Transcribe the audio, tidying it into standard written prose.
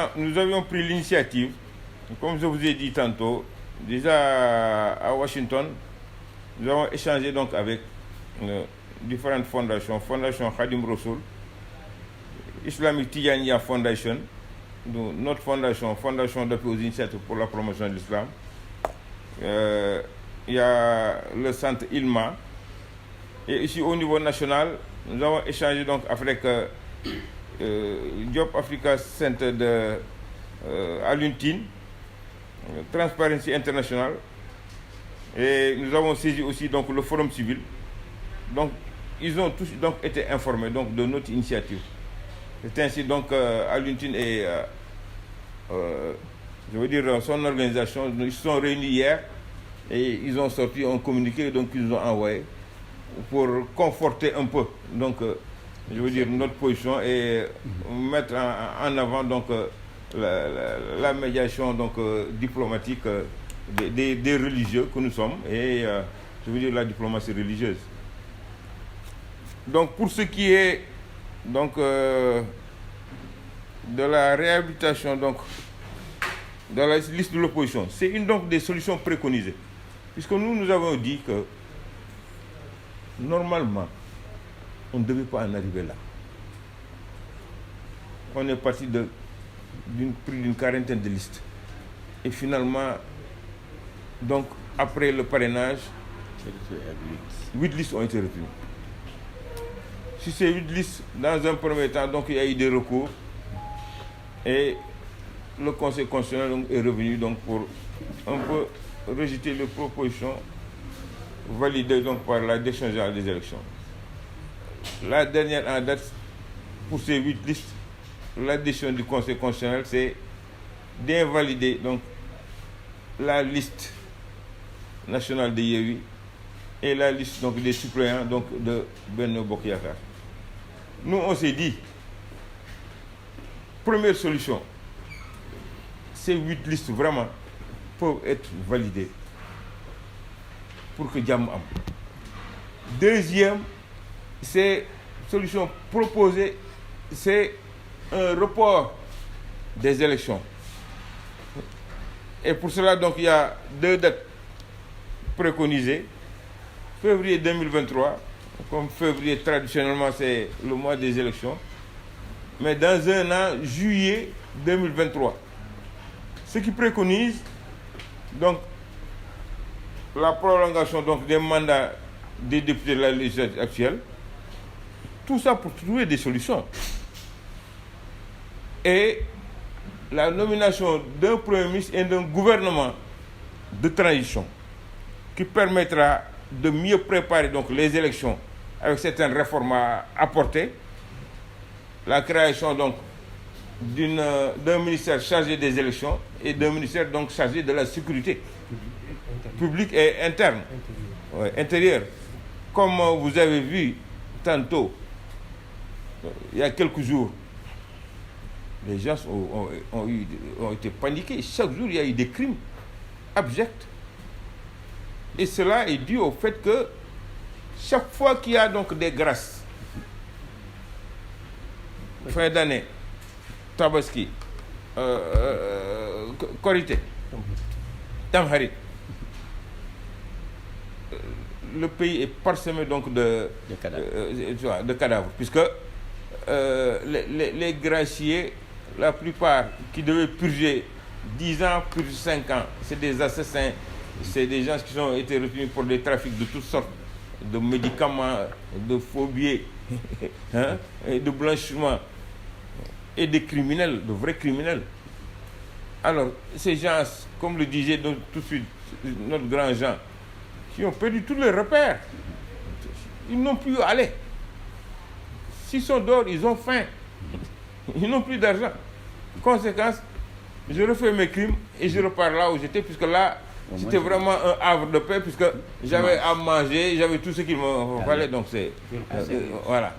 Maintenant, nous avions pris l'initiative, comme je vous ai dit tantôt, déjà à Washington, nous avons échangé donc avec différentes fondations, Fondation Khadim Rassoul, Islamic Tijaniya Foundation, notre fondation, Fondation d'appui aux initiatives pour la promotion de l'islam. Il y a le centre ILMA. Et ici au niveau national, nous avons échangé donc avec Diop Africa Center de Aluntine, Transparency International. Et nous avons saisi aussi donc, le Forum civil. Donc, ils ont tous donc, été informés donc, de notre initiative. C'est ainsi donc Aluntine et je veux dire son organisation, ils se sont réunis hier et ils ont sorti un communiqué donc ils nous ont envoyé pour conforter un peu donc je veux dire notre position et mettre en avant donc la médiation donc diplomatique des religieux que nous sommes et je veux dire la diplomatie religieuse. Donc pour ce qui est donc de la réhabilitation donc dans la liste de l'opposition, c'est une donc des solutions préconisées. Puisque nous avons dit que normalement, on ne devait pas en arriver là. On est parti plus d'une quarantaine de listes. Et finalement, donc après le parrainage, 8 listes ont été retenues. Sur ces 8 listes, dans un premier temps, donc, il y a eu des recours. Et le Conseil constitutionnel donc, est revenu donc, pour un peu rejeter les propositions validées donc, par la Direction générale des élections. La dernière en date pour ces 8 listes, la décision du Conseil constitutionnel, c'est d'invalider donc, la liste nationale de Yewwi et la liste donc, des suppléants donc, de Benno Bokk Yakaar. Nous, on s'est dit, première solution, ces 8 listes vraiment peuvent être validées pour que jàmm am. Deuxième, c'est solution proposée, c'est un report des élections. Et pour cela, donc, il y a 2 dates préconisées. Février 2023, comme février traditionnellement c'est le mois des élections, mais dans un an, juillet 2023. Ce qui préconise donc la prolongation donc, des mandats des députés de la législature actuelle, tout ça pour trouver des solutions. Et la nomination d'un Premier ministre et d'un gouvernement de transition qui permettra de mieux préparer donc, les élections avec certaines réformes à apporter, la création donc d'un ministère chargé des élections et d'un ministère donc chargé de la sécurité publique et interne, intérieure. Comme vous avez vu tantôt, il y a quelques jours, les gens ont été paniqués. Chaque jour, il y a eu des crimes abjects. Et cela est dû au fait que chaque fois qu'il y a donc des grâces, fin d'année, Tabaski, Korité, Tamharit, le pays est parsemé donc de cadavres, puisque les graciés, la plupart qui devaient purger 10 ans, purger 5 ans, c'est des assassins, c'est des gens qui ont été retenus pour des trafics de toutes sortes, de médicaments, de faux billets, hein, et de blanchiment, et des criminels, de vrais criminels. Alors, ces gens, comme le disait donc, tout de suite notre grand Jean, qui ont perdu tous leurs repères, ils n'ont plus où aller. S'ils sont dehors, ils ont faim. Ils n'ont plus d'argent. Conséquence, je refais mes crimes et je repars là où j'étais, puisque là, c'était vraiment un havre de paix, puisque j'avais à manger, j'avais tout ce qu'il me fallait. Donc c'est... voilà.